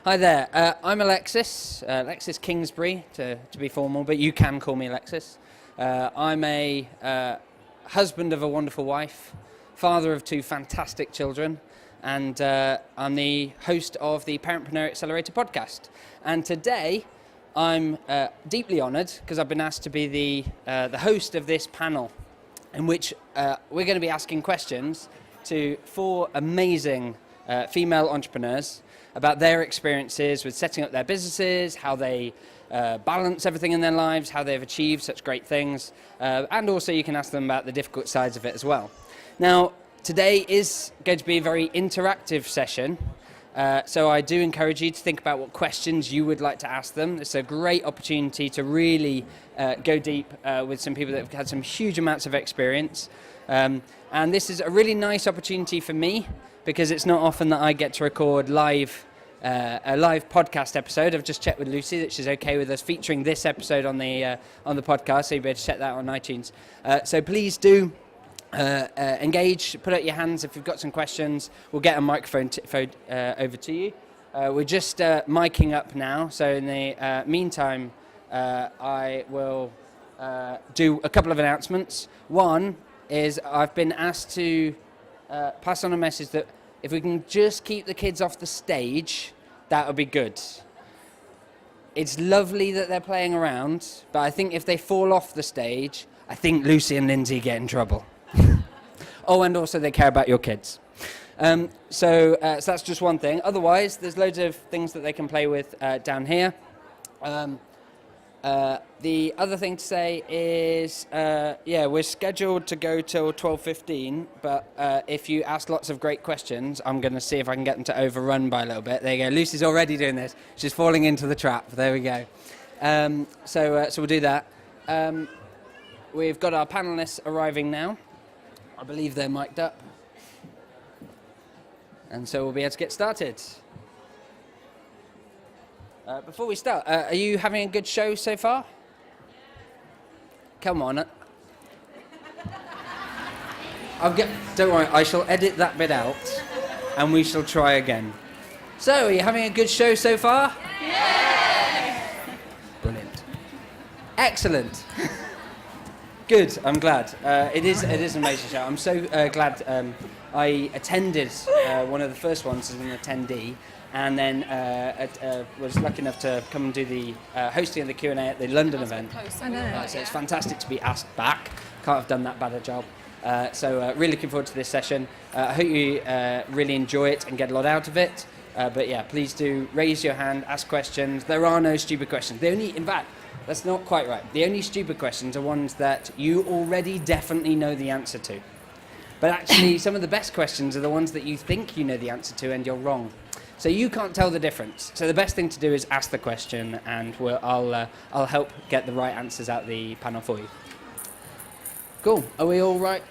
Hi there, I'm Alexis, Alexis Kingsbury to be formal, but you can call me Alexis. I'm a husband of a wonderful wife, father of two fantastic children, and I'm the host of the Parentpreneur Accelerator podcast. And today I'm deeply honoured because I've been asked to be the host of this panel in which we're going to be asking questions to four amazing female entrepreneurs about their experiences with setting up their businesses, how they balance everything in their lives, how they've achieved such great things, and also you can ask them about the difficult sides of it as well. Now, today is going to be a very interactive session, so I do encourage you to think about what questions you would like to ask them. It's a great opportunity to really go deep with some people that have had some huge amounts of experience. And this is a really nice opportunity for me, because it's not often that I get to record a live podcast episode. I've just checked with Lucy that she's okay with us featuring this episode on the podcast, so you'll be able to check that on iTunes. So please do engage, put out your hands if you've got some questions. We'll get a microphone over to you. We're just miking up now, so in the meantime, I will do a couple of announcements. One is I've been asked to pass on a message that if we can just keep the kids off the stage, that would be good. It's lovely that they're playing around, but I think if they fall off the stage, I think Lucy and Lindsay get in trouble. Oh, and also they care about your kids. So that's just one thing. Otherwise, there's loads of things that they can play with down here. The other thing to say is, we're scheduled to go till 12:15, but if you ask lots of great questions, I'm going to see if I can get them to overrun by a little bit. There you go. Lucy's already doing this. She's falling into the trap. There we go. So we'll do that. We've got our panelists arriving now. I believe they're mic'd up. And so we'll be able to get started. Before we start, are you having a good show so far? Come on. Don't worry, I shall edit that bit out and we shall try again. So, are you having a good show so far? Yeah! Brilliant. Excellent. Good, I'm glad. It is an amazing show. I'm so glad I attended one of the first ones as an attendee. And then was lucky enough to come and do the hosting of the Q&A at the London event. So it's fantastic to be asked back. Can't have done that bad a job. So really looking forward to this session. I hope you really enjoy it and get a lot out of it. But yeah, please do raise your hand, ask questions. There are no stupid questions. In fact, that's not quite right. The only stupid questions are ones that you already definitely know the answer to. But actually, some of the best questions are the ones that you think you know the answer to and you're wrong. So you can't tell the difference. So the best thing to do is ask the question, and I'll help get the right answers out of the panel for you. Cool. Are we all right?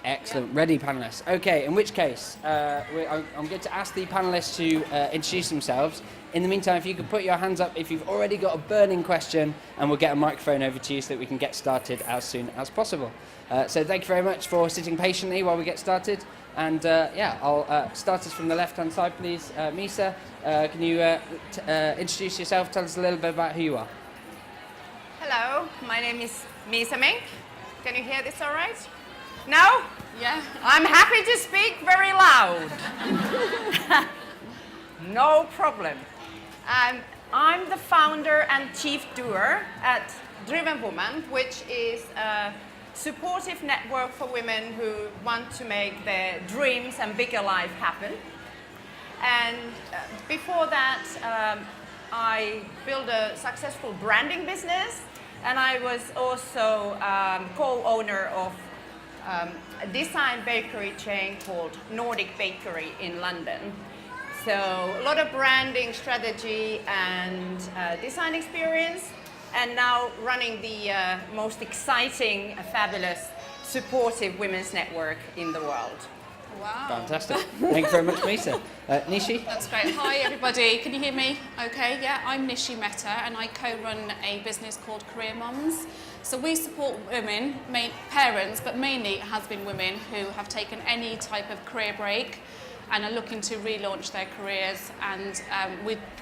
Excellent. Yeah. Ready, panelists? Okay. In which case, I'm going to ask the panelists to introduce themselves. In the meantime, if you could put your hands up if you've already got a burning question, and we'll get a microphone over to you so that we can get started as soon as possible. So thank you very much for sitting patiently while we get started. And I'll start us from the left-hand side, please. Miisa, can you introduce yourself? Tell us a little bit about who you are. Hello, my name is Miisa. Can you hear this all right? No? Yeah. I'm happy to speak very loud. No problem. I'm the founder and chief doer at Driven Woman, which is a supportive network for women who want to make their dreams and bigger life happen. And before that, I built a successful branding business, and I was also co-owner of a design bakery chain called Nordic Bakery in London. So a lot of branding strategy and design experience. And now running the most exciting, fabulous, supportive women's network in the world. Wow. Fantastic. Thank you very much, Miisa. Nishi? That's great. Hi, everybody. Can you hear me? Okay, yeah. I'm Nishi Mehta, and I co-run a business called Career Mums. So we support women, parents, but mainly it has been women who have taken any type of career break and are looking to relaunch their careers. And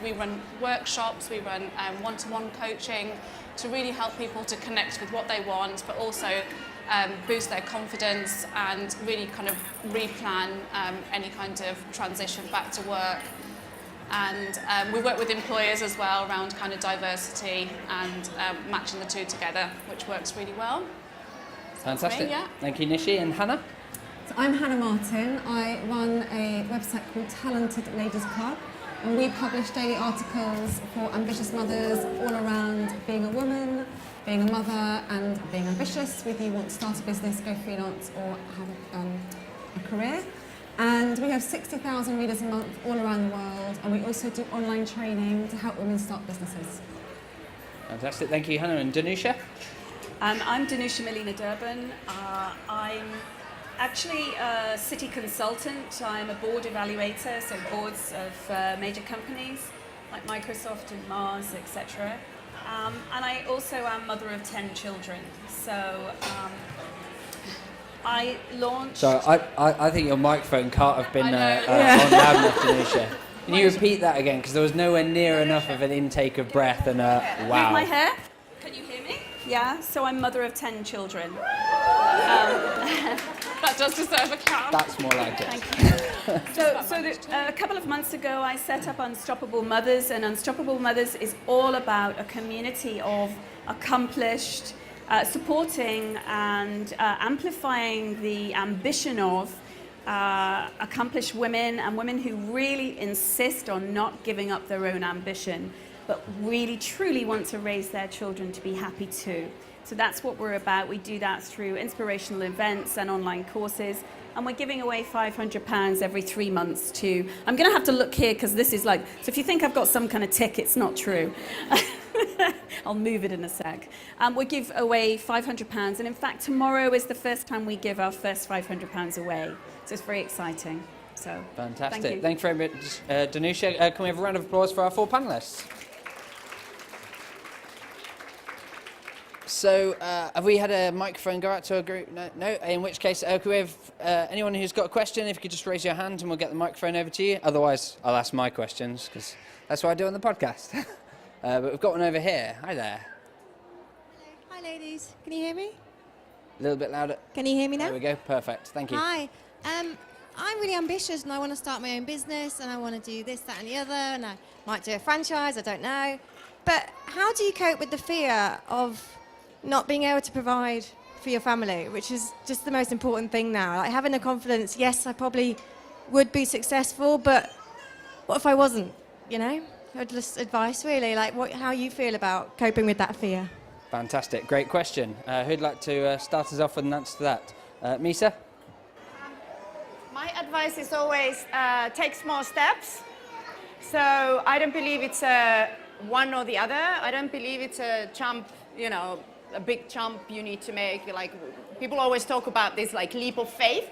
we run workshops, we run one-to-one coaching to really help people to connect with what they want, but also boost their confidence and really kind of replan any kind of transition back to work. And we work with employers as well around kind of diversity and matching the two together, which works really well. Fantastic. Me, yeah. Thank you, Nishi. And Hannah? So I'm Hannah Martin. I run a website called Talented Ladies Club, and we publish daily articles for ambitious mothers all around being a woman, being a mother, and being ambitious, whether you want to start a business, go freelance, or have a career. And we have 60,000 readers a month all around the world, and we also do online training to help women start businesses. Fantastic. Thank you, Hannah. And Danuisa? I'm Danuisa Melina Durban. I'm actually a city consultant. I'm a board evaluator, so boards of major companies like Microsoft and Mars, etc. And I also am mother of 10 children. So I launched... So I think your microphone can't have been on loud enough, Danuisa. Can you repeat that again? Because there was nowhere near enough of an intake of breath and a wow. Move my hair. Can you hear me? Yeah, so I'm mother of 10 children. That does deserve a clap. That's more like it. Thank you. A couple of months ago, I set up Unstoppable Mothers, and Unstoppable Mothers is all about a community of accomplished, supporting and amplifying the ambition of accomplished women and women who really insist on not giving up their own ambition, but really truly want to raise their children to be happy too. So that's what we're about. We do that through inspirational events and online courses, and we're giving away £500 every 3 months to... I'm going to have to look here because this is like... So if you think I've got some kind of tick, it's not true. I'll move it in a sec. We give away £500, and in fact tomorrow is the first time we give our first £500 away. So it's very exciting. So fantastic. Thank you very much, Danuisa. Can we have a round of applause for our 4 panellists? So, have we had a microphone go out to a group? No? In which case, can we have anyone who's got a question, if you could just raise your hand and we'll get the microphone over to you. Otherwise, I'll ask my questions, because that's what I do on the podcast. But we've got one over here. Hi there. Hello. Hi, ladies. Can you hear me? A little bit louder. Can you hear me now? There we go. Perfect. Thank you. Hi. I'm really ambitious, and I want to start my own business, and I want to do this, that, and the other, and I might do a franchise, I don't know. But how do you cope with the fear of not being able to provide for your family, which is just the most important thing now? Like having the confidence, yes, I probably would be successful, but what if I wasn't, you know? Just advice, really, like how you feel about coping with that fear. Fantastic. Great question. Who'd like to start us off with an answer to that? Miisa? My advice is always take small steps. So I don't believe it's a one or the other. I don't believe it's a jump, you know, a big jump you need to make. Like people always talk about this like leap of faith.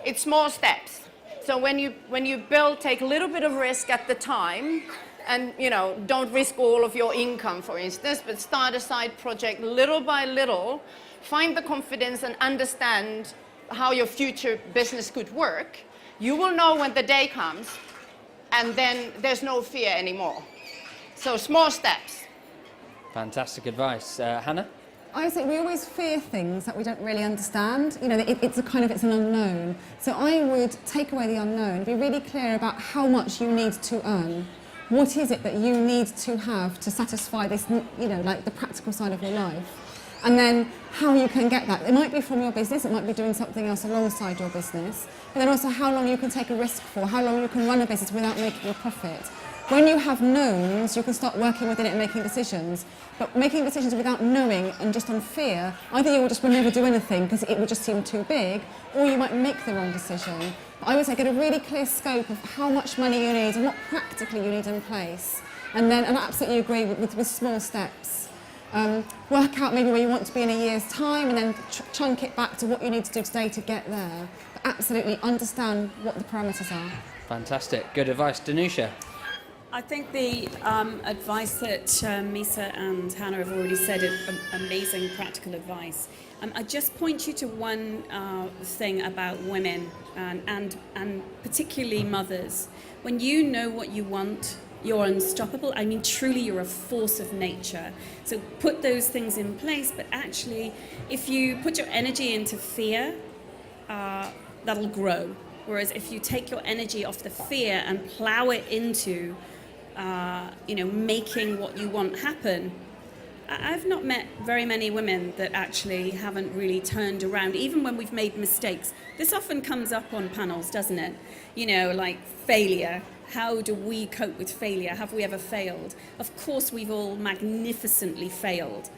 It's small steps. So when you build, take a little bit of risk at the time, and you know, don't risk all of your income, for instance, but start a side project little by little. Find the confidence and understand how your future business could work. You will know when the day comes, and then there's no fear anymore. So small steps. Fantastic advice. Hannah? I would say we always fear things that we don't really understand. You know, it's an unknown. So I would take away the unknown, be really clear about how much you need to earn. What is it that you need to have to satisfy this, you know, like the practical side of your life? And then how you can get that. It might be from your business, it might be doing something else alongside your business. And then also how long you can take a risk for, how long you can run a business without making a profit. When you have knowns, you can start working within it and making decisions. But making decisions without knowing and just on fear, either you will never do anything because it will just seem too big, or you might make the wrong decision. But I would say get a really clear scope of how much money you need and what practically you need in place. And I absolutely agree with small steps. Work out maybe where you want to be in a year's time and then chunk it back to what you need to do today to get there. But absolutely understand what the parameters are. Fantastic. Good advice. Danuisa? I think the advice that Miisa and Hannah have already said is amazing practical advice. I just point you to one thing about women and particularly mothers. When you know what you want, you're unstoppable. I mean, truly, you're a force of nature. So put those things in place, but actually, if you put your energy into fear, that'll grow. Whereas if you take your energy off the fear and plow it into making what you want happen. I've not met very many women that actually haven't really turned around, even when we've made mistakes. This often comes up on panels, doesn't it? Like failure. How do we cope with failure? Have we ever failed? Of course, we've all magnificently failed.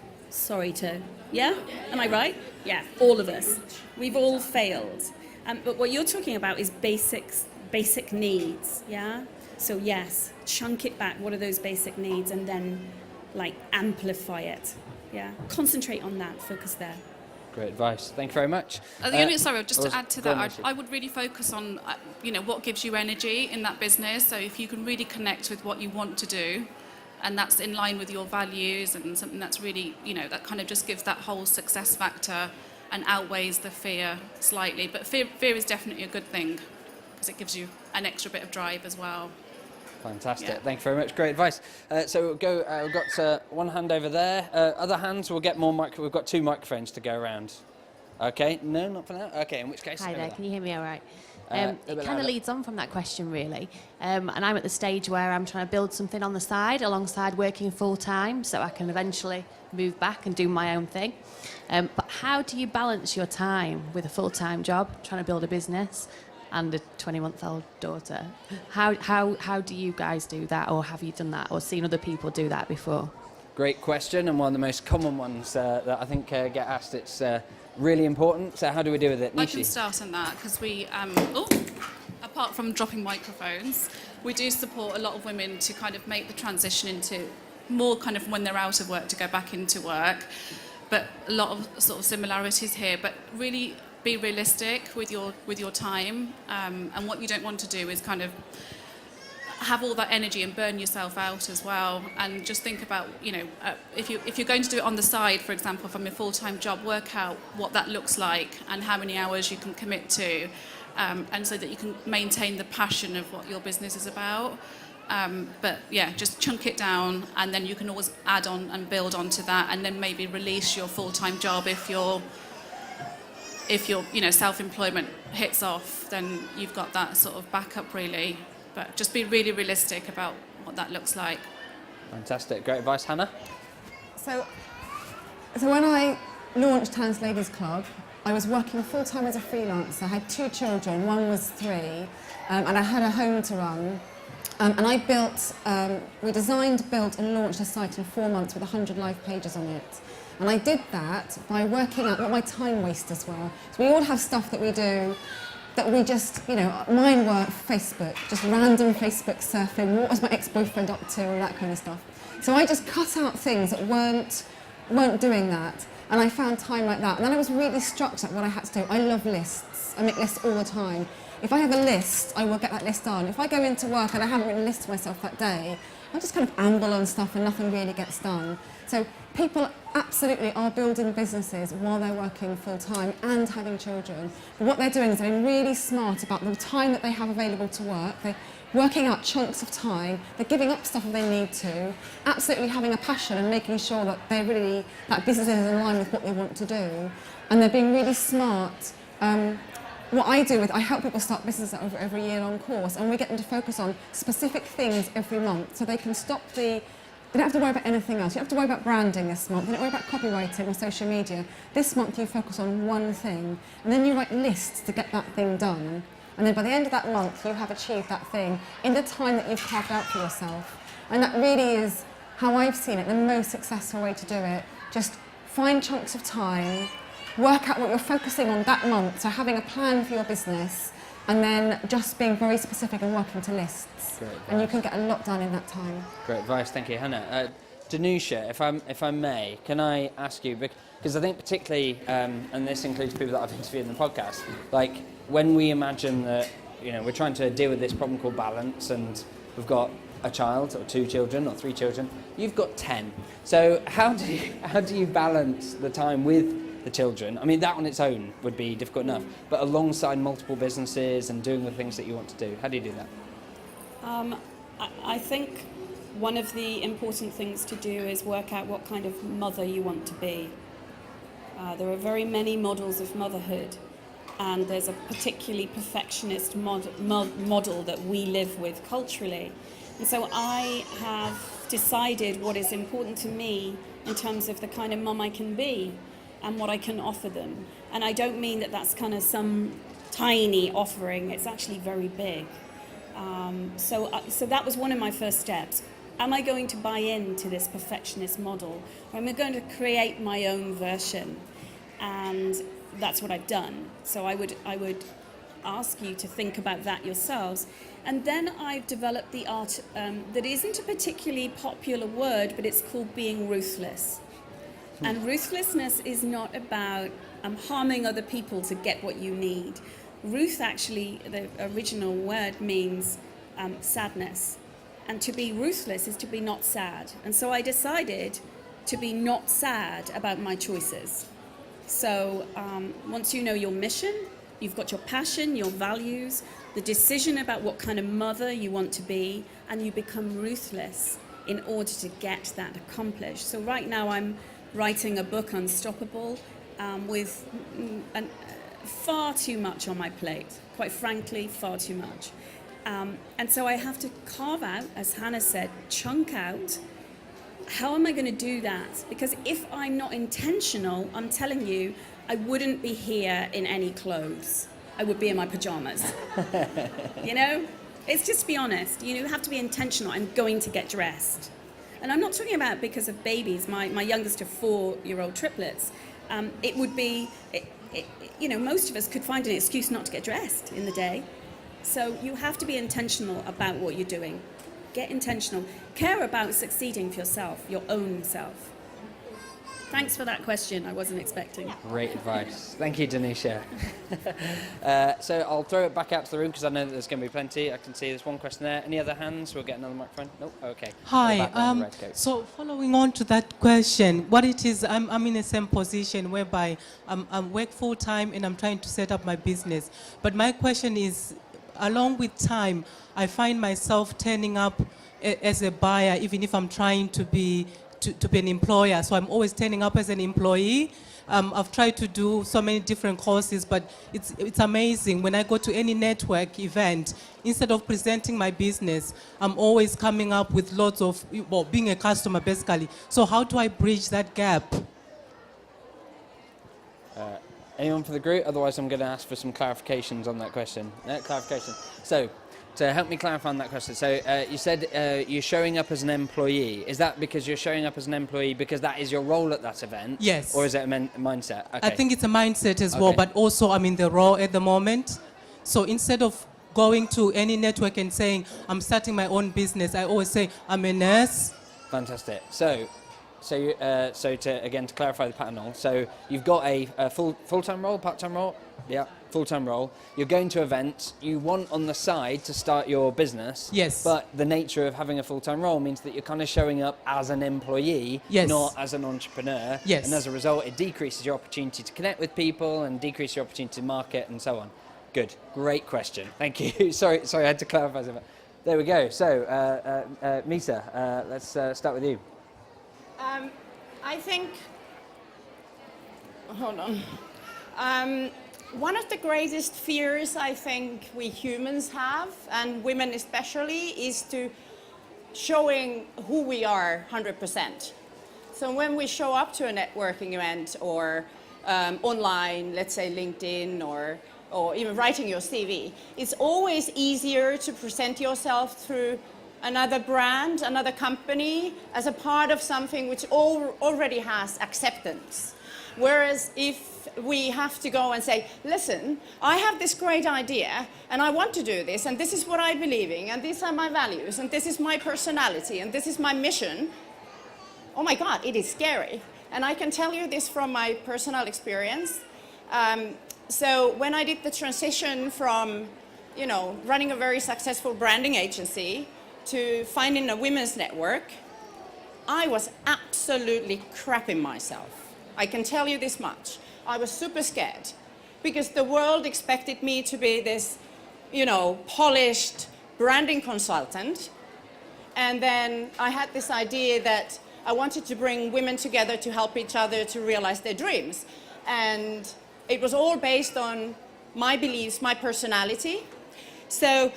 Yeah? Am I right? Yeah, all of us. We've all failed. But what you're talking about is basic needs, yeah? So yes, chunk it back. What are those basic needs? And then, amplify it. Yeah, concentrate on that. Focus there. Great advice. Thank you very much. Just to add to that, I would really focus on, what gives you energy in that business. So if you can really connect with what you want to do, and that's in line with your values and something that's really, that kind of just gives that whole success factor and outweighs the fear slightly. But fear is definitely a good thing because it gives you an extra bit of drive as well. Fantastic. Yeah. Thank you very much. Great advice. So we'll go. We've got one hand over there. Other hands, we'll get more We've got 2 microphones to go around. Okay. No, not for now. Okay. In which case. Hi there. Can you hear me all right? A It bit kind of louder. leads on from that question, really. And I'm at the stage where I'm trying to build something on the side alongside working full time so I can eventually move back and do my own thing. But how do you balance your time with a full-time job, trying to build a business, and a 20-month-old daughter? How do you guys do that, or have you done that, or seen other people do that before? Great question, and one of the most common ones that I think get asked. It's really important. So how do we deal with it, I Nisha? can start on that because we, apart from dropping microphones, we do support a lot of women to kind of make the transition into more kind of when they're out of work to go back into work. But a lot of sort of similarities here, but really be realistic with your time. And what you don't want to do is kind of have all that energy and burn yourself out as well. And just think about, if you're going to do it on the side, for example, from your full-time job, work out what that looks like and how many hours you can commit to, and so that you can maintain the passion of what your business is about. But yeah, just chunk it down, and then you can always add on and build onto that, and then maybe release your full-time job if your self-employment hits off, then you've got that sort of backup really. But just be really realistic about what that looks like. Fantastic. Great advice, Hannah. So when I launched Hannah's Ladies Club, I was working full-time as a freelancer. I had 2 children, one was 3, and I had a home to run. And I we designed, built and launched a site in 4 months with 100 live pages on it. And I did that by working out what my time wasters were. So we all have stuff that we do that we just, mine were Facebook, just random Facebook surfing, what was my ex-boyfriend up to, and that kind of stuff. So I just cut out things that weren't doing that, and I found time like that. And then I was really struck at what I had to do. I love lists. I make lists all the time. If I have a list, I will get that list done. If I go into work and I haven't written a list to myself that day, I just kind of amble on stuff and nothing really gets done. So people absolutely are building businesses while they're working full-time and having children. But what they're doing is they're being really smart about the time that they have available to work. They're working out chunks of time. They're giving up stuff if they need to. Absolutely having a passion and making sure that that business is in line with what they want to do. And they're being really smart. What I do is I help people start businesses over a year-long course, and we get them to focus on specific things every month so they can they don't have to worry about anything else. You don't have to worry about branding this month. You don't worry about copywriting or social media. This month you focus on one thing, and then you write lists to get that thing done. And then by the end of that month, you have achieved that thing in the time that you've carved out for yourself. And that really is how I've seen it, the most successful way to do it. Just find chunks of time, work out what you're focusing on that month, so having a plan for your business, and then just being very specific and working to lists. Great advice. And you can get a lot done in that time. Great advice. Thank you, Hannah. Danuisa, if I may, can I ask you, because I think particularly, and this includes people that I've interviewed in the podcast, like when we imagine that we're trying to deal with this problem called balance, and we've got a child or 2 children or 3 children. You've got 10. So how do you balance the time with the children? I mean, that on its own would be difficult enough, but alongside multiple businesses and doing the things that you want to do, how do you do that? I think one of the important things to do is work out what kind of mother you want to be. There are very many models of motherhood, and there's a particularly perfectionist model that we live with culturally. And so I have decided what is important to me in terms of the kind of mum I can be and what I can offer them. And I don't mean that that's kind of some tiny offering, it's actually very big. So that was one of my first steps. Am I going to buy into this perfectionist model, or am I going to create my own version? And that's what I've done. So I would ask you to think about that yourselves. And then I've developed the art that isn't a particularly popular word, but it's called being ruthless. And ruthlessness is not about harming other people to get what you need. Ruth, actually, the original word means sadness. And to be ruthless is to be not sad. And so I decided to be not sad about my choices. So once you know your mission, you've got your passion, your values, the decision about what kind of mother you want to be, and you become ruthless in order to get that accomplished. So right now I'm writing a book, Unstoppable, with far too much on my plate. Quite frankly, far too much. And so I have to carve out, as Hannah said, chunk out. How am I going to do that? Because if I'm not intentional, I'm telling you, I wouldn't be here in any clothes. I would be in my pajamas. You know? It's just to be honest. You have to be intentional. I'm going to get dressed. And I'm not talking about because of babies. My youngest are 4-year-old triplets. It would be, most of us could find an excuse not to get dressed in the day. So you have to be intentional about what you're doing. Get intentional. Care about succeeding for yourself, your own self. Thanks for that question. I wasn't expecting. Great advice. Thank you, Danuisa. So I'll throw it back out to the room because I know that there's going to be plenty. I can see there's one question there. Any other hands? We'll get another microphone. Nope. Okay. Hi. So following on to that question, what it is, I'm in the same position whereby I work full time and I'm trying to set up my business. But my question is, along with time, I find myself turning up as a buyer, even if I'm trying to be an employer. So I'm always turning up as an employee. I've tried to do so many different courses, but it's amazing. When I go to any network event, instead of presenting my business, I'm always coming up with lots of, being a customer basically. So how do I bridge that gap? Anyone for the group? Otherwise, I'm going to ask for some clarifications on that question. Clarification. So, to help me clarify on that question, so you said you're showing up as an employee. Is that because you're showing up as an employee because that is your role at that event? Yes. Or is it a mindset? Okay. I think it's a mindset as well, but also I'm in the role at the moment. So instead of going to any network and saying, I'm starting my own business, I always say, I'm a nurse. Fantastic. So to clarify the pattern, so you've got a full-time role, part-time role? Yeah, full-time role. You're going to events. You want on the side to start your business. Yes. But the nature of having a full-time role means that you're kind of showing up as an employee, yes, not as an entrepreneur. Yes. And as a result, it decreases your opportunity to connect with people and decreases your opportunity to market and so on. Good. Great question. Thank you. Sorry, I had to clarify something. There we go. So, Miisa, let's start with you. I think, hold on. One of the greatest fears I think we humans have, and women especially, is to showing who we are 100%. So when we show up to a networking event or online, let's say LinkedIn or even writing your CV, it's always easier to present yourself through another brand, another company, as a part of something which already has acceptance. Whereas if we have to go and say, listen, I have this great idea, and I want to do this, and this is what I believe in, and these are my values, and this is my personality, and this is my mission, oh my God, it is scary. And I can tell you this from my personal experience. So when I did the transition from, running a very successful branding agency to finding a women's network, I was absolutely crapping myself. I can tell you this much. I was super scared because the world expected me to be this, polished branding consultant. And then I had this idea that I wanted to bring women together to help each other to realize their dreams. And it was all based on my beliefs, my personality. So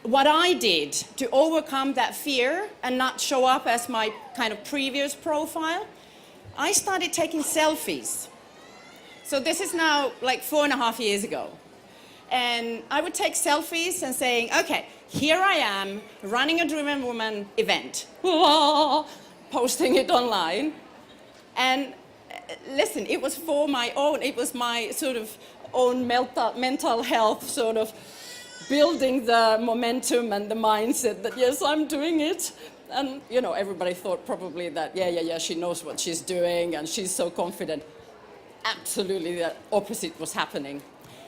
what I did to overcome that fear and not show up as my kind of previous profile, I started taking selfies. So this is now like 4.5 years ago. And I would take selfies and saying, okay, here I am running a Driven Woman event, posting it online. And listen, it was for my own, it was my sort of own mental health, sort of building the momentum and the mindset that, yes, I'm doing it. And, everybody thought probably that, yeah, she knows what she's doing and she's so confident. Absolutely the opposite was happening.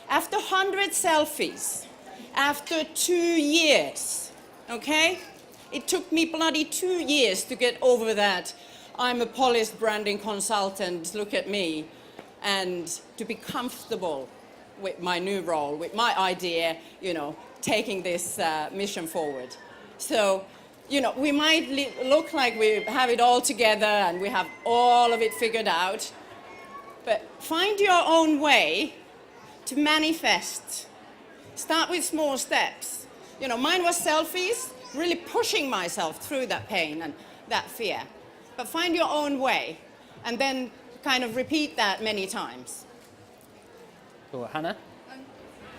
After 100 selfies, after 2 years, okay? It took me bloody 2 years to get over that. I'm a polished branding consultant, look at me, and to be comfortable with my new role, with my idea, taking this mission forward. So, we might look like we have it all together and we have all of it figured out, but find your own way to manifest. Start with small steps. Mine was selfies, really pushing myself through that pain and that fear. But find your own way and then kind of repeat that many times. Cool. Hannah?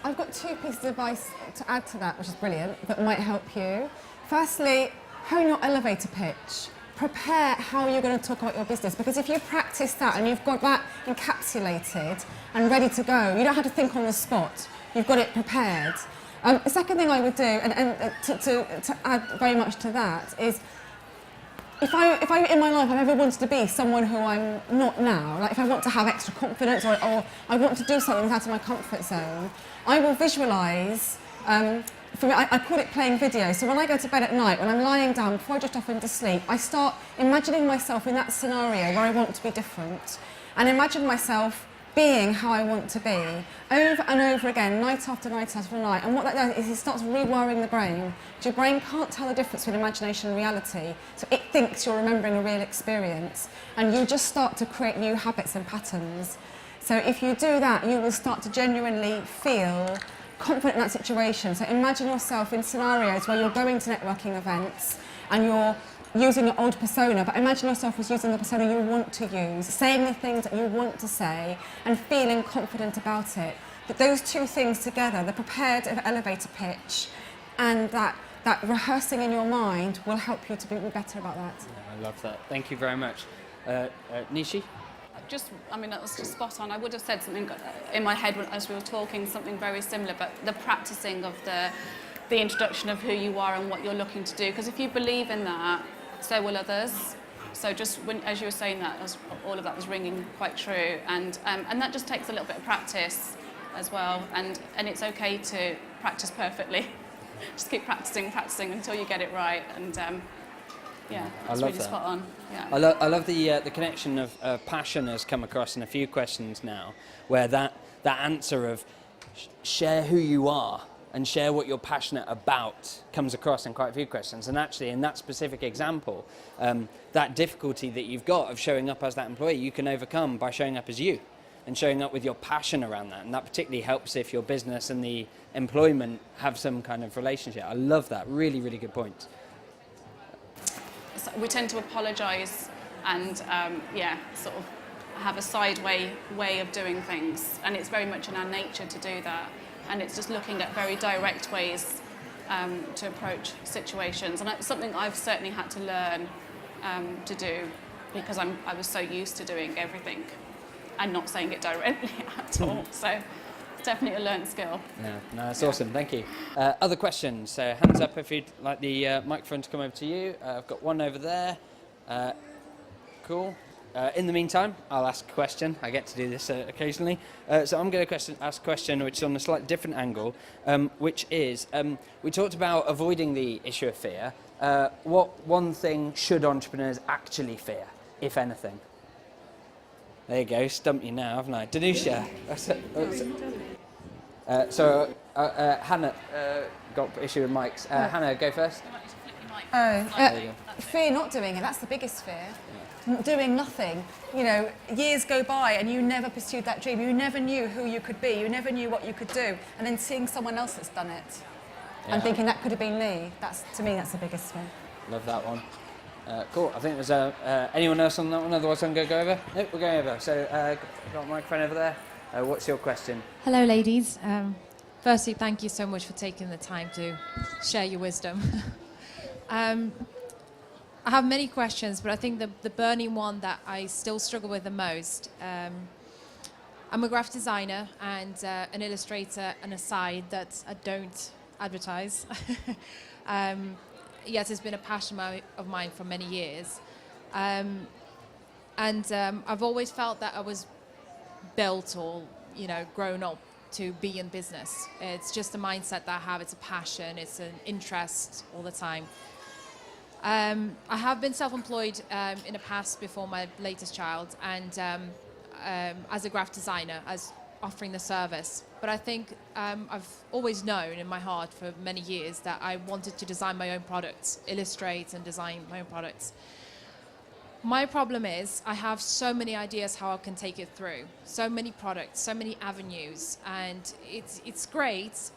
I've got 2 pieces of advice to add to that, which is brilliant, that might help you. Firstly, hone your elevator pitch. Prepare how you're going to talk about your business, because if you practice that and you've got that encapsulated and ready to go, you don't have to think on the spot. You've got it prepared. The second thing I would do, and to add very much to that, is if I in my life I've ever wanted to be someone who I'm not now, like if I want to have extra confidence or I want to do something out of my comfort zone, I will visualise. For me, I call it playing video. So when I go to bed at night, when I'm lying down, before I drift off into sleep, I start imagining myself in that scenario where I want to be different, and imagine myself being how I want to be, over and over again, night after night after night. And what that does is it starts rewiring the brain. Your brain can't tell the difference between imagination and reality, so it thinks you're remembering a real experience, and you just start to create new habits and patterns. So if you do that, you will start to genuinely feel confident in that situation. So imagine yourself in scenarios where you're going to networking events and you're using your old persona, but imagine yourself as using the persona you want to use, saying the things that you want to say and feeling confident about it. But those 2 things together, the prepared elevator pitch and that rehearsing in your mind, will help you to be better about that. Yeah, I love that. Thank you very much. Nishi? That was just spot on. I would have said something in my head as we were talking, something very similar, but the practicing of the introduction of who you are and what you're looking to do. Because if you believe in that, so will others. So just as you were saying that, all of that was ringing quite true. And that just takes a little bit of practice as well. And it's okay to practice perfectly. Just keep practicing until you get it right. And it's really spot on. Yeah. I love the connection of passion has come across in a few questions now, where that answer of share who you are and share what you're passionate about comes across in quite a few questions. And actually, in that specific example, that difficulty that you've got of showing up as that employee, you can overcome by showing up as you and showing up with your passion around that. And that particularly helps if your business and the employment have some kind of relationship. I love that. Really, really good point. We tend to apologise and sort of have a side way of doing things, and it's very much in our nature to do that, and it's just looking at very direct ways to approach situations, and it's something I've certainly had to learn to do, because I was so used to doing everything and not saying it directly at all. So definitely a learned skill. Yeah, no, that's awesome. Thank you. Other questions? So hands up if you'd like the microphone to come over to you. I've got one over there. Cool. In the meantime, I'll ask a question. I get to do this occasionally. So I'm going to ask a question which is on a slightly different angle, which is, we talked about avoiding the issue of fear, what one thing should entrepreneurs actually fear, if anything? There you go, stumped you now, haven't I? Danuisa. Hannah got issue with mics. Hannah, go first. Fear not doing it, that's the biggest fear. Doing nothing. You know, years go by and you never pursued that dream. You never knew who you could be. You never knew what you could do. And then seeing someone else that's done it and thinking that could have been me, to me, that's the biggest fear. Love that one. Cool. I think there's anyone else on that one? Otherwise, I'm going to go over. Nope, we're going over. So, got a microphone over there. What's your question? Hello, ladies. Firstly, thank you so much for taking the time to share your wisdom. I have many questions, but I think the burning one that I still struggle with the most, I'm a graphic designer and an illustrator and a side that I don't advertise. Yet it's been a passion of mine for many years. I've always felt that I was built or, grown up to be in business. It's just a mindset that I have. It's a passion. It's an interest all the time. I have been self-employed in the past before my latest child, and as a graphic designer, as offering the service. But I think I've always known in my heart for many years that I wanted to design my own products, illustrate and design my own products. My problem is I have so many ideas how I can take it through, so many products, so many avenues, and it's great,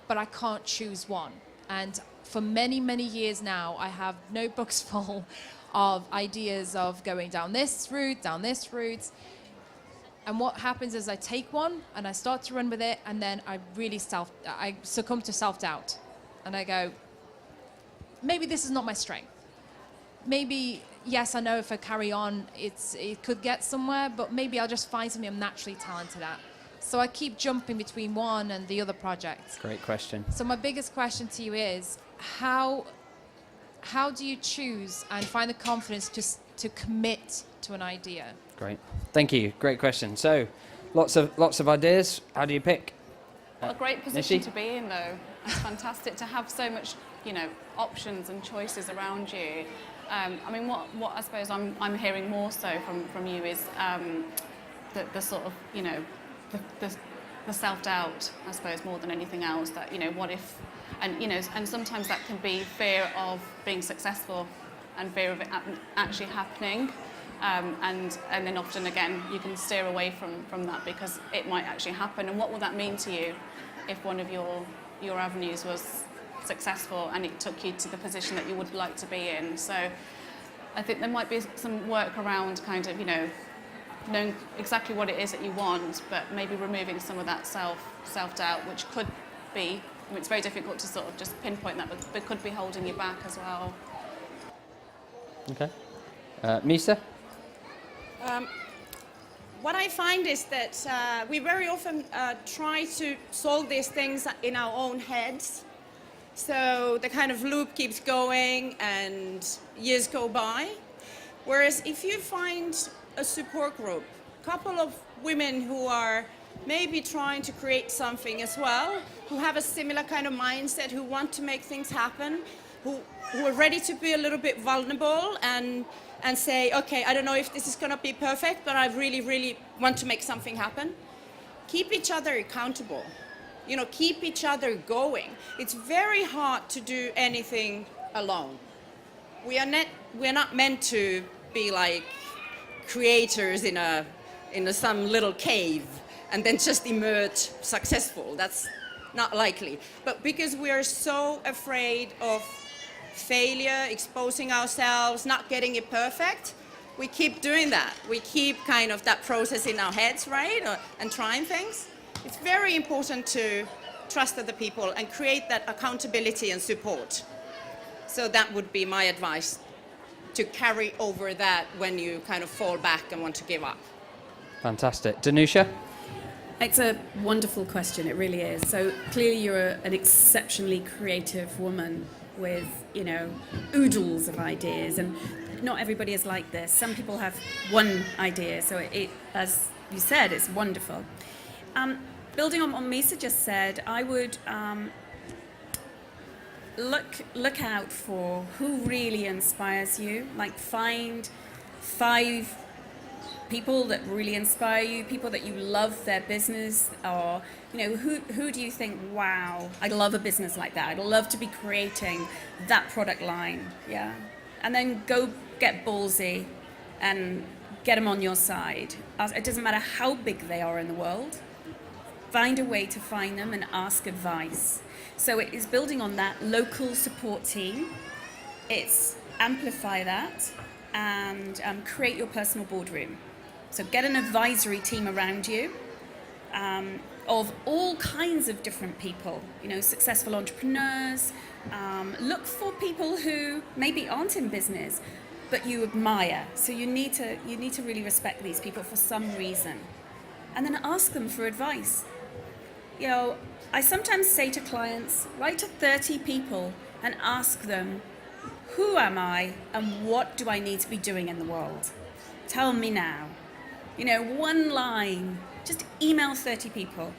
but I can't choose one. And for many, many years now, I have notebooks full of ideas of going down this route. And what happens is I take one and I start to run with it, and then I succumb to self-doubt. And I go, maybe this is not my strength. Maybe, yes, I know if I carry on, it could get somewhere, but maybe I'll just find something I'm naturally talented at. So I keep jumping between one and the other project. Great question. So my biggest question to you is, how do you choose and find the confidence to commit to an idea? Great. Thank you. Great question. So, lots of ideas. How do you pick? What a great position Nishi? to be in, though. It's fantastic to have so much, options and choices around you. I mean, what I suppose I'm hearing more so from you is the sort of, the self-doubt, I suppose, more than anything else. That what if, and sometimes that can be fear of being successful, and fear of it actually happening. And then often again you can steer away from that because it might actually happen. And what would that mean to you if one of your avenues was successful and it took you to the position that you would like to be in? So I think there might be some work around kind of knowing exactly what it is that you want, but maybe removing some of that self-doubt, which could be, it's very difficult to sort of just pinpoint that, but could be holding you back as well. Okay. Miisa? What I find is that we very often try to solve these things in our own heads. So the kind of loop keeps going and years go by. Whereas if you find a support group, a couple of women who are maybe trying to create something as well, who have a similar kind of mindset, who want to make things happen, who are ready to be a little bit vulnerable and say, okay, I don't know if this is going to be perfect, but I really, really want to make something happen. Keep each other accountable. Keep each other going. It's very hard to do anything alone. We are not meant to be like creators in some little cave and then just emerge successful. That's not likely. But because we are so afraid of failure, exposing ourselves, not getting it perfect, we keep doing that. We keep kind of that process in our heads, right? And trying things. It's very important to trust other people and create that accountability and support. So that would be my advice, to carry over that when you kind of fall back and want to give up. Fantastic. Danuisa? It's a wonderful question, it really is. So clearly you're an exceptionally creative woman with, oodles of ideas, and not everybody is like this. Some people have one idea, so it as you said, it's wonderful. Building on what Miisa just said, I would look out for who really inspires you. Like find 5 people that really inspire you, people that you love their business, or who do you think, wow, I'd love a business like that. I'd love to be creating that product line. Yeah, and then go get ballsy and get them on your side. It doesn't matter how big they are in the world. Find a way to find them and ask advice. So it is building on that local support team. It's amplify that and create your personal boardroom. So get an advisory team around you of all kinds of different people, successful entrepreneurs. Look for people who maybe aren't in business, but you admire. So you need to really respect these people for some reason. And then ask them for advice. I sometimes say to clients, write to 30 people and ask them, who am I and what do I need to be doing in the world? Tell me now. One line, just email 30 people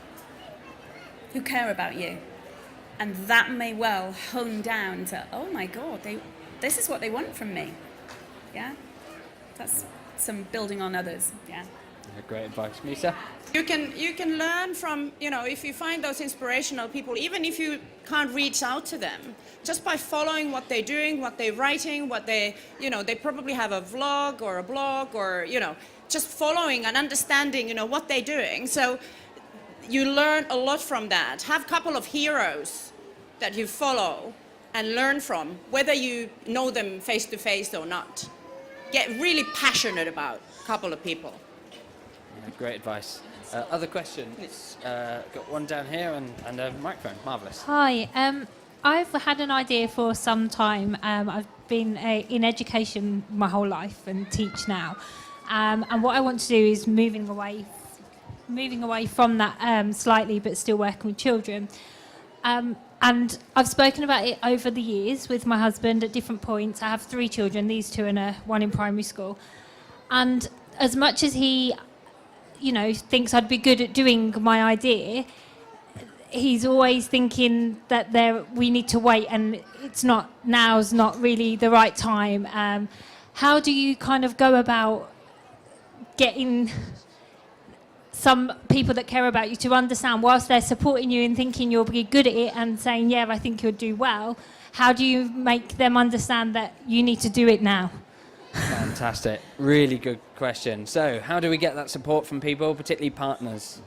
who care about you. And that may well hone down to, oh my God, this is what they want from me. Yeah? That's some building on others, yeah. Great advice. Miisa? You can learn from, if you find those inspirational people, even if you can't reach out to them, just by following what they're doing, what they're writing, what they probably have a vlog or a blog or, just following and understanding, what they're doing. So you learn a lot from that. Have a couple of heroes that you follow and learn from, whether you know them face to face or not. Get really passionate about a couple of people. Great advice. Other questions? Got one down here and a microphone. Marvellous. Hi. I've had an idea for some time. I've been in education my whole life and teach now. And what I want to do is moving away from that slightly, but still working with children. And I've spoken about it over the years with my husband at different points. I have 3 children, these 2 and one in primary school. And as much as he thinks I'd be good at doing my idea, he's always thinking that we need to wait and now's not really the right time. How do you kind of go about getting some people that care about you to understand, whilst they're supporting you and thinking you'll be good at it and saying, yeah, I think you'll do well, how do you make them understand that you need to do it now? Fantastic. Really good question. So, how do we get that support from people, particularly partners?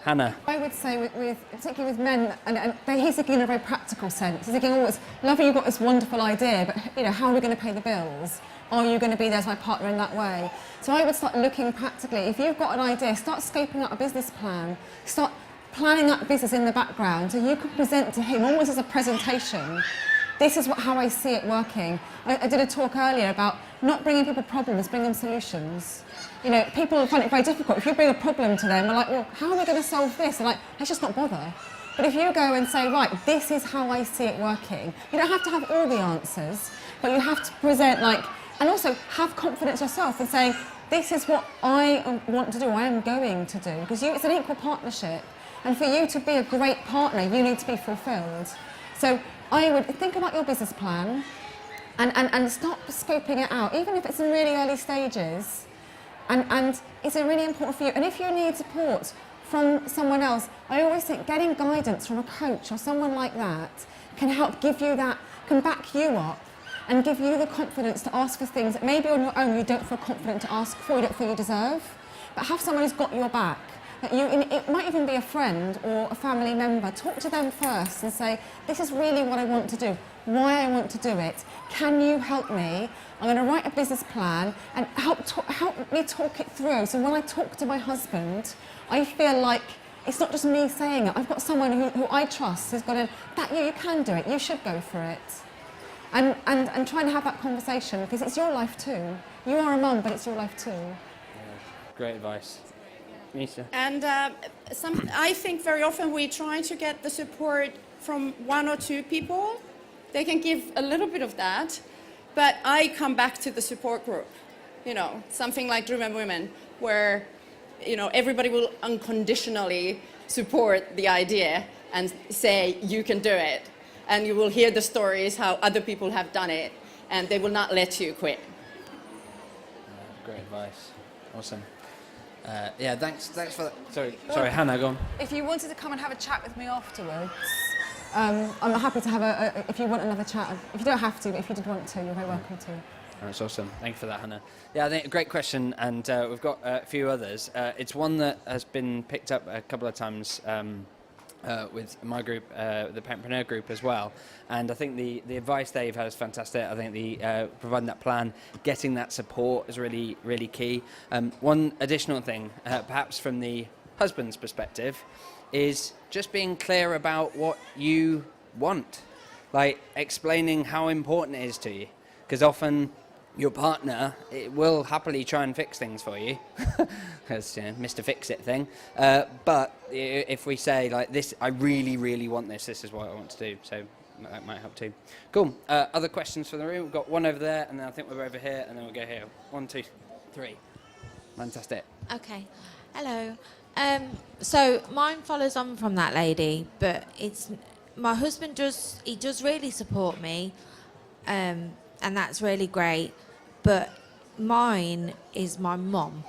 Hannah? I would say, particularly with men, and he's thinking in a very practical sense. He's thinking, it's lovely you've got this wonderful idea, but how are we going to pay the bills? Are you going to be there as my partner in that way? So I would start looking practically. If you've got an idea, start scoping out a business plan. Start planning that business in the background so you can present to him almost as a presentation. This is how I see it working. I did a talk earlier about not bringing people problems, bring them solutions. People find it very difficult. If you bring a problem to them, they're like, well, how are we going to solve this? They're like, let's just not bother. But if you go and say, right, this is how I see it working, you don't have to have all the answers, but you have to present and also have confidence yourself in saying, this is what I want to do, I am going to do. Because it's an equal partnership. And for you to be a great partner, you need to be fulfilled. So I would think about your business plan and start scoping it out, even if it's in really early stages. And it's really important for you. And if you need support from someone else, I always think getting guidance from a coach or someone like that can help give you that, can back you up and give you the confidence to ask for things that maybe on your own you don't feel confident to ask for, you don't feel you deserve. But have someone who's got your back. It might even be a friend or a family member. Talk to them first and say, this is really what I want to do, why I want to do it. Can you help me? I'm going to write a business plan and help me talk it through. So when I talk to my husband, I feel like it's not just me saying it. I've got someone who I trust who's got you can do it, you should go for it. And try and have that conversation because it's your life too. You are a mum, but it's your life too. Yeah, great advice. Nisha? And I think very often we try to get the support from 1 or 2 people. They can give a little bit of that, but I come back to the support group, something like Driven Women, where, everybody will unconditionally support the idea and say, you can do it. and you will hear the stories how other people have done it, and they will not let you quit. Great advice. Awesome. Yeah, thanks for that. Sorry, Hannah, go on. If you wanted to come and have a chat with me afterwards, I'm happy to have if you want another chat. If you don't have to, but if you did want to, you're very welcome to. That's awesome. Thank you for that, Hannah. Yeah, I think a great question, and we've got a few others. It's one that has been picked up a couple of times with my group, the Parentpreneur group as well. And I think the advice they've had is fantastic. I think the providing that plan, getting that support is really, really key. One additional thing, perhaps from the husband's perspective, is just being clear about what you want. Like explaining how important it is to you. Because often your partner will happily try and fix things for you, because Mr. Fix-It thing. But if we say like this, I really, really want this. This is what I want to do. So that might help too. Cool. Other questions from the room? We've got one over there, and then I think we're over here, and then we'll go here. 1, 2, 3. Fantastic. Okay. Hello. So mine follows on from that lady, but it's my husband does really support me, and that's really great. But mine is my mum.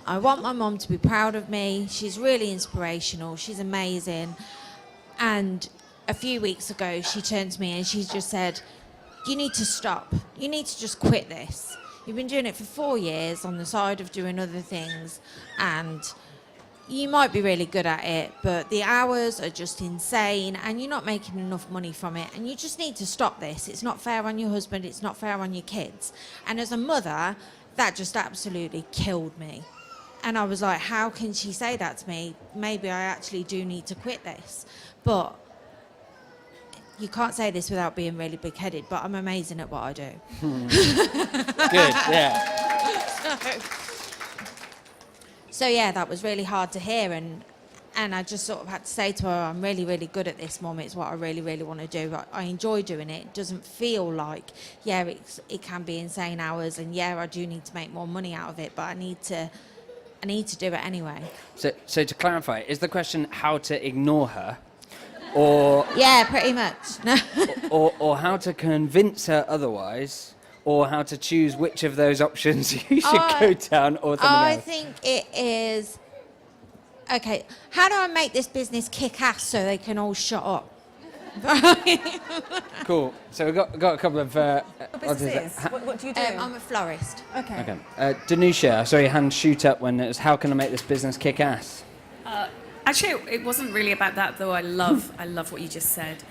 I want my mum to be proud of me. She's really inspirational. She's amazing. And a few weeks ago, she turned to me and she just said, "You need to stop. You need to just quit this. You've been doing it for 4 years on the side of doing other things, and you might be really good at it, but the hours are just insane and you're not making enough money from it, and you just need to stop this. It's not fair on your husband, it's not fair on your kids." And as a mother, that just absolutely killed me. And I was like, how can she say that to me? Maybe I actually do need to quit this. But you can't say this without being really big-headed, but I'm amazing at what I do. Good, yeah. So yeah, that was really hard to hear, and I just sort of had to say to her, I'm really, really good at this, Mum. It's what I really, really want to do. I enjoy doing it. It doesn't feel like, yeah, it can be insane hours, and yeah, I do need to make more money out of it, but I need to do it anyway. So to clarify, is the question how to ignore her, or yeah, pretty much. or how to convince her otherwise? Or how to choose which of those options you should go down, or something else? I think it is, okay, how do I make this business kick ass so they can all shut up? Cool. So we've got a couple of... What do you do? I'm a florist. Okay. Danuisa, saw your hand shoot up when it was, how can I make this business kick ass? Actually, it wasn't really about that, though. I love what you just said.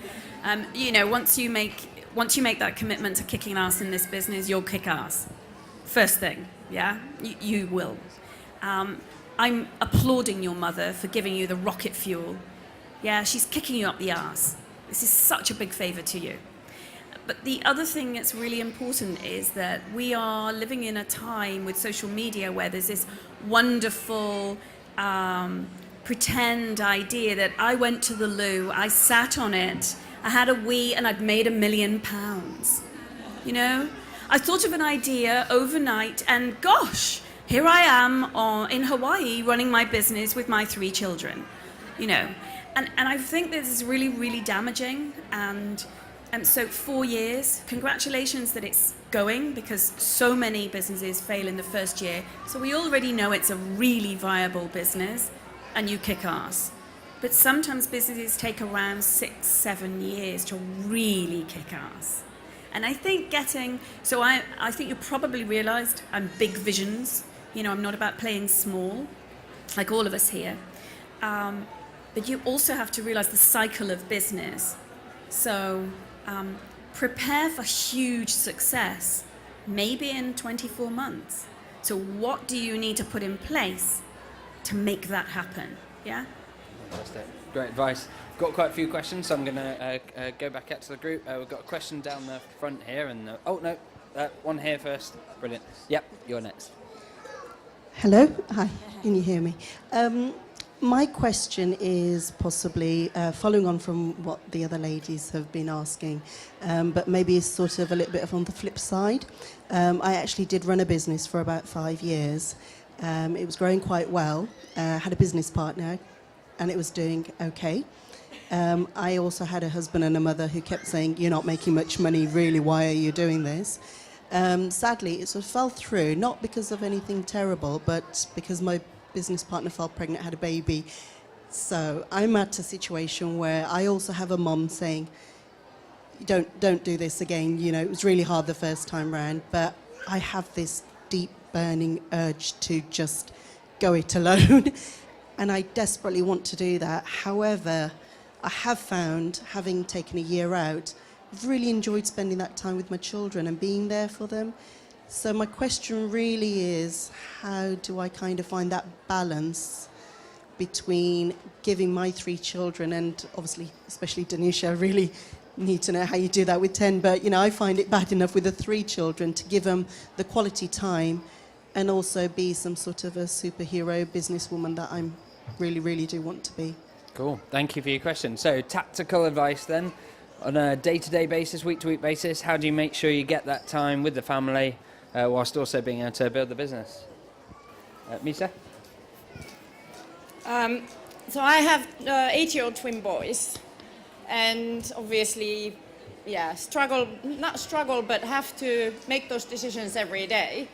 Once you make that commitment to kicking ass in this business, you'll kick ass. First thing, yeah? You will. I'm applauding your mother for giving you the rocket fuel. Yeah, she's kicking you up the ass. This is such a big favor to you. But the other thing that's really important is that we are living in a time with social media where there's this wonderful pretend idea that I went to the loo, I sat on it, I had a wee, and I'd made £1 million. You know? I thought of an idea overnight, and gosh, here I am in Hawaii running my business with my 3 children. You know? And I think this is really, really damaging. And so 4 years, congratulations that it's going, because so many businesses fail in the first year. So we already know it's a really viable business, and you kick ass. But sometimes businesses take around 6-7 years to really kick ass. And I think I think you probably realized I'm big visions. You know, I'm not about playing small, like all of us here. But you also have to realize the cycle of business. So prepare for huge success, maybe in 24 months. So what do you need to put in place to make that happen? Yeah? Fantastic. Great advice. Got quite a few questions, so I'm going to go back out to the group. We've got a question down the front here, and one here first. Brilliant. Yep, you're next. Hello. Hi. Can you hear me? My question is possibly following on from what the other ladies have been asking, but maybe it's sort of a little bit on the flip side. I actually did run a business for about 5 years. It was growing quite well. Had a business partner, and it was doing okay. I also had a husband and a mother who kept saying, you're not making much money, really, why are you doing this? Sadly, it sort of fell through, not because of anything terrible, but because my business partner fell pregnant, had a baby. So I'm at a situation where I also have a mom saying, don't do this again. You know, it was really hard the first time round, but I have this deep burning urge to just go it alone. And I desperately want to do that. However, I have found, having taken a year out, I've really enjoyed spending that time with my children and being there for them. So my question really is, how do I kind of find that balance between giving my 3 children, and obviously, especially Danuisa, I really need to know how you do that with 10, but, you know, I find it bad enough with the 3 children to give them the quality time and also be some sort of a superhero businesswoman that I'm really, really do want to be. Cool. Thank you for your question. So, tactical advice then, on a day-to-day basis, week-to-week basis, how do you make sure you get that time with the family whilst also being able to build the business? Miisa? So I have 8-year-old twin boys, and obviously, not struggle, but have to make those decisions every day.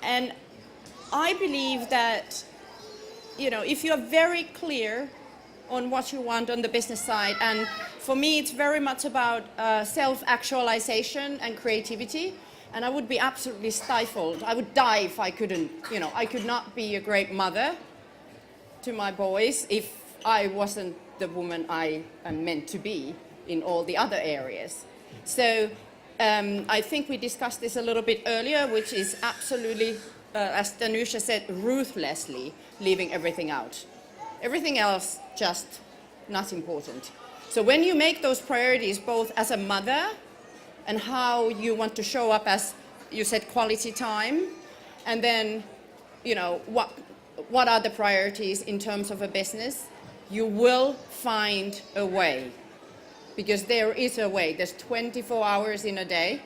And I believe that, you know, if you're very clear on what you want on the business side, and for me it's very much about self-actualization and creativity, and I would be absolutely stifled. I would die if I couldn't, you know, I could not be a great mother to my boys if I wasn't the woman I am meant to be in all the other areas. So I think we discussed this a little bit earlier, which is absolutely, as Danuisa said, ruthlessly leaving everything out. Everything else, just not important. So when you make those priorities, both as a mother and how you want to show up as, you said, quality time, and then, you know, what are the priorities in terms of a business, you will find a way. Because there is a way. There's 24 hours in a day.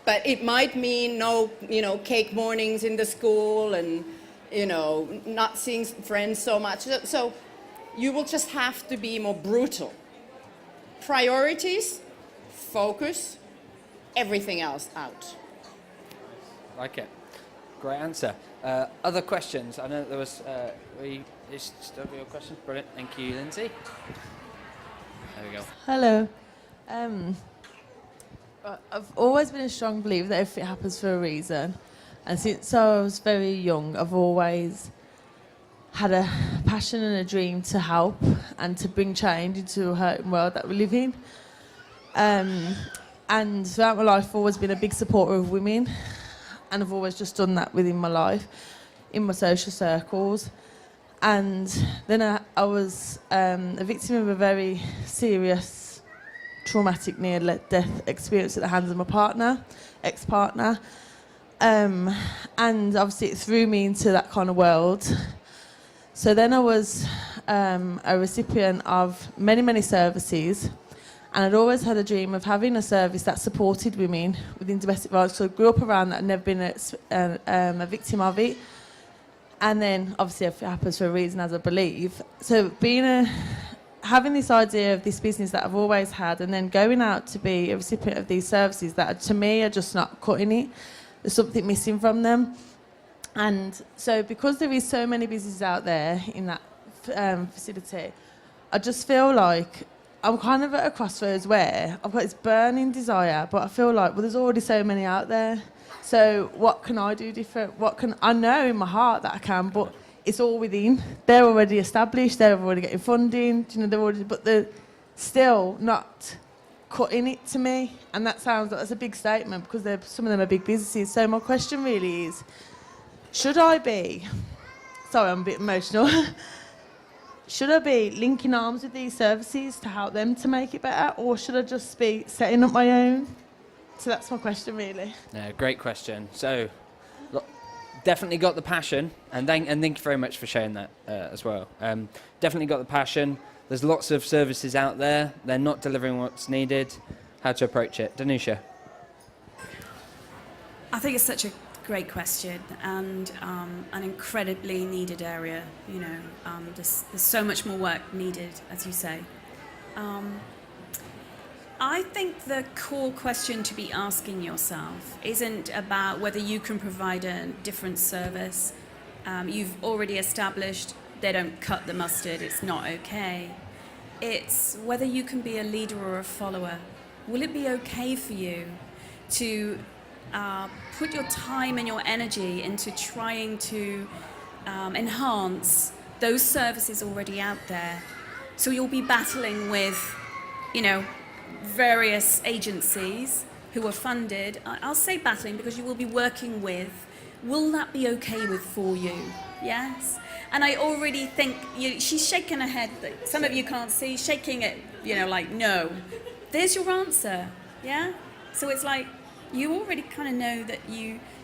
But it might mean no, you know, cake mornings in the school and, you know, not seeing friends so much. So you will just have to be more brutal. Priorities, focus, everything else out. Like it. Great answer. Other questions? I know that there was, is still your question? Brilliant. Thank you, Lindsay. There we go. Hello. I've always been a strong believer that everything happens for a reason. And since I was very young, I've always had a passion and a dream to help and to bring change into a hurting world that we live in. And throughout my life, I've always been a big supporter of women. And I've always just done that within my life, in my social circles. And then I was a victim of a very serious, traumatic near-death experience at the hands of my partner, ex-partner. And obviously it threw me into that kind of world. So then I was a recipient of many, many services. And I'd always had a dream of having a service that supported women within domestic violence. So I grew up around that and never been a victim of it. And then, obviously, it happens for a reason, as I believe. So having this idea of this business that I've always had, and then going out to be a recipient of these services that, to me, are just not cutting it. There's something missing from them. And so because there is so many businesses out there in that facility, I just feel like I'm kind of at a crossroads where I've got this burning desire, but I feel like, well, there's already so many out there. So what can I do different? I know in my heart that I can, but it's all within. They're already established. They're already getting funding. But they're still not cutting it to me. And that sounds like that's a big statement because some of them are big businesses. So my question really is, should I be? Sorry, I'm a bit emotional. Should I be linking arms with these services to help them to make it better, or should I just be setting up my own? So that's my question, really. Yeah, great question. So, definitely got the passion, and thank you very much for sharing that as well. Definitely got the passion. There's lots of services out there. They're not delivering what's needed. How to approach it? Danuisa? I think it's such great question, and an incredibly needed area. There's so much more work needed, as you say. I think the core question to be asking yourself isn't about whether you can provide a different service. You've already established they don't cut the mustard, it's not okay. It's whether you can be a leader or a follower. Will it be okay for you to put your time and your energy into trying to enhance those services already out there? So you'll be battling with, various agencies who are funded. I'll say battling because you will be working with. Will that be okay for you? Yes? And I already think, she's shaking her head, some of you can't see, shaking it, like, no. There's your answer, yeah? So it's like, you already kind of know that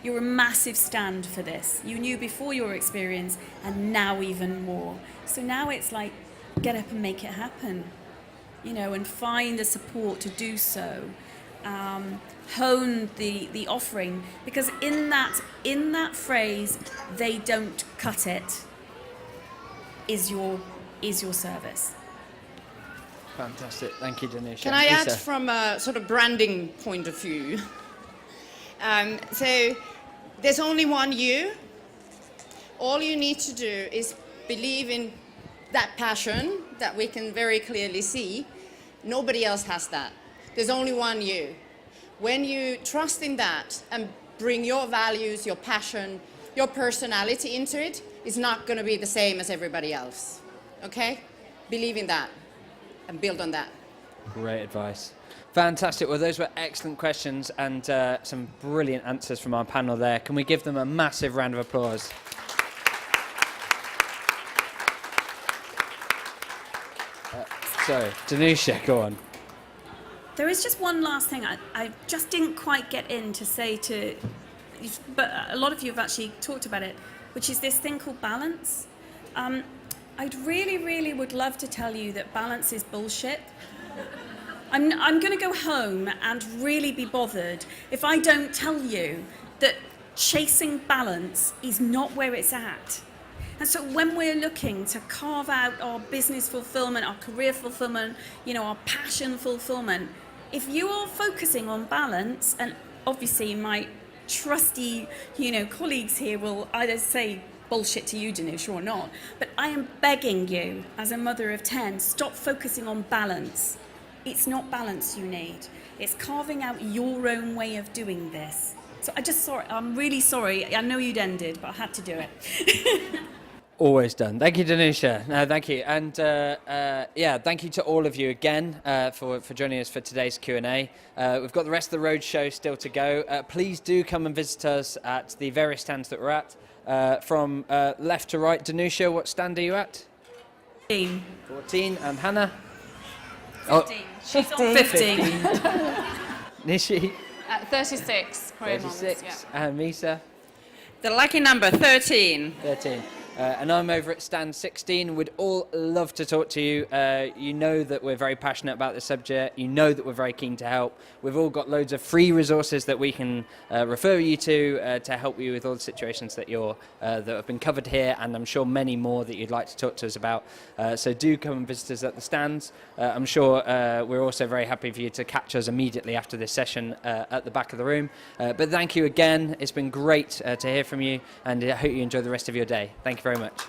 you're a massive stand for this. You knew before your experience, and now even more. So now it's like, get up and make it happen, and find the support to do so. Hone the offering, because in that phrase, they don't cut it, is your service. Fantastic, thank you, Danuisa. Can I add Miisa? from a sort of branding point of view? So there's only one you. All you need to do is believe in that passion that we can very clearly see. Nobody else has that. There's only one you. When you trust in that and bring your values, your passion, your personality into it, it's not going to be the same as everybody else. Okay? Believe in that and build on that. Great advice. Fantastic. Well, those were excellent questions and some brilliant answers from our panel there. Can we give them a massive round of applause? So, Danuisa, go on. There is just one last thing I just didn't quite get in to say to, but a lot of you have actually talked about it, which is this thing called balance. I'd really would love to tell you that balance is bullshit. I'm going to go home and really be bothered if I don't tell you that chasing balance is not where it's at. And so when we're looking to carve out our business fulfillment, our career fulfillment, our passion fulfillment, if you are focusing on balance, and obviously my trusty, colleagues here will either say bullshit to you, Danuisa, or not, but I am begging you, as a mother of 10, stop focusing on balance. It's not balance you need. It's carving out your own way of doing this. So I'm really sorry. I know you'd ended, but I had to do it. Always done. Thank you, Danuisa. No, thank you. And thank you to all of you again for joining us for today's Q&A. We've got the rest of the roadshow still to go. Please do come and visit us at the various stands that we're at. From left to right, Danuisa, what stand are you at? 14. 14. And Hannah? 15. She's on 15. Nishi? 36. Korean 36. Mums, yeah. And Miisa? The lucky number, 13. 13. And I'm over at stand 16. We'd all love to talk to you. You know that we're very passionate about this subject. You know that we're very keen to help. We've all got loads of free resources that we can refer you to help you with all the situations that that have been covered here, and I'm sure many more that you'd like to talk to us about. So do come and visit us at the stands. I'm sure we're also very happy for you to catch us immediately after this session at the back of the room. But thank you again. It's been great to hear from you, and I hope you enjoy the rest of your day. Thank you very much.